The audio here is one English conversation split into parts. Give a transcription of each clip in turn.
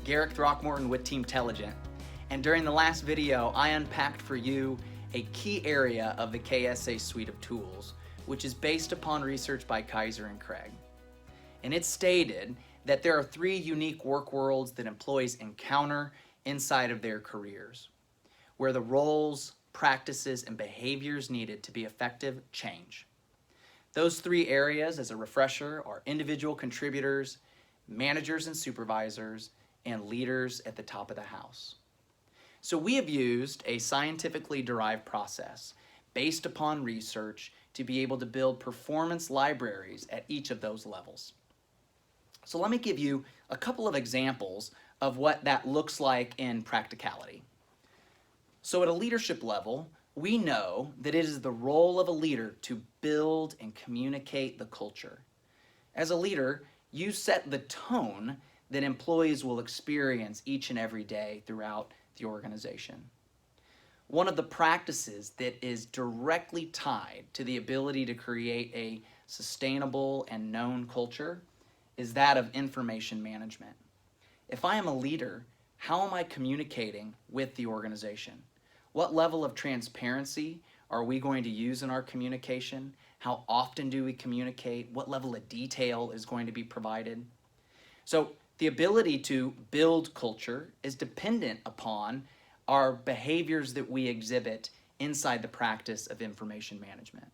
Garrick Throckmorton with Teamtelligent, and during the last video I unpacked for you a key area of the KSA suite of tools, which is based upon research by Kaiser and Craig. And it stated that there are 3 unique work worlds that employees encounter inside of their careers, where the roles, practices, and behaviors needed to be effective change. Those 3 areas, as a refresher, are individual contributors, managers and supervisors, and leaders at the top of the house. So we have used a scientifically derived process based upon research to be able to build performance libraries at each of those levels. So let me give you a couple of examples of what that looks like in practicality. So at a leadership level, we know that it is the role of a leader to build and communicate the culture. As a leader, you set the tone that employees will experience each and every day throughout the organization. One of the practices that is directly tied to the ability to create a sustainable and known culture is that of information management. If I am a leader, how am I communicating with the organization? What level of transparency are we going to use in our communication? How often do we communicate? What level of detail is going to be provided? So the ability to build culture is dependent upon our behaviors that we exhibit inside the practice of information management.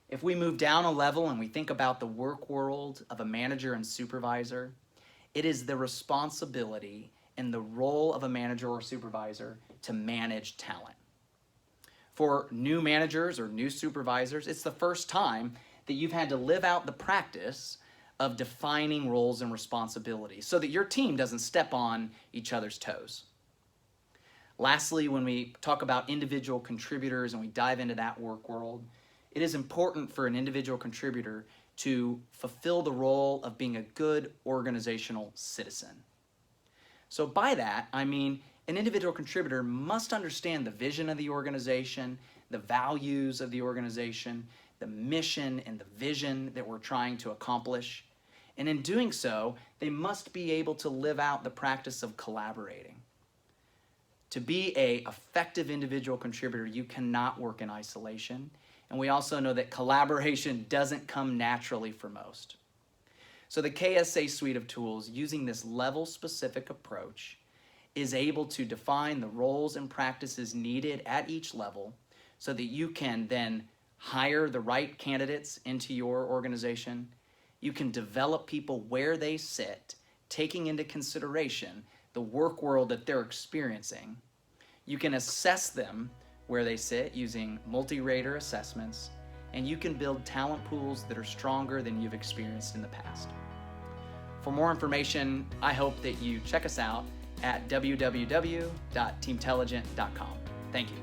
If we move down a level and we think about the work world of a manager and supervisor, it is the responsibility and the role of a manager or supervisor to manage talent. For new managers or new supervisors, it's the first time that you've had to live out the practice of defining roles and responsibilities so that your team doesn't step on each other's toes. Lastly, when we talk about individual contributors and we dive into that work world, it is important for an individual contributor to fulfill the role of being a good organizational citizen. So by that, I mean an individual contributor must understand the vision of the organization, the values of the organization, the mission and the vision that we're trying to accomplish. And in doing so, they must be able to live out the practice of collaborating. To be an effective individual contributor, you cannot work in isolation. And we also know that collaboration doesn't come naturally for most. So the KSA suite of tools, using this level-specific approach, is able to define the roles and practices needed at each level so that you can then hire the right candidates into your organization. You can develop people where they sit, taking into consideration the work world that they're experiencing. You can assess them where they sit using multi-rater assessments, and you can build talent pools that are stronger than you've experienced in the past. For more information, I hope that you check us out at www.teamtelligent.com. Thank you.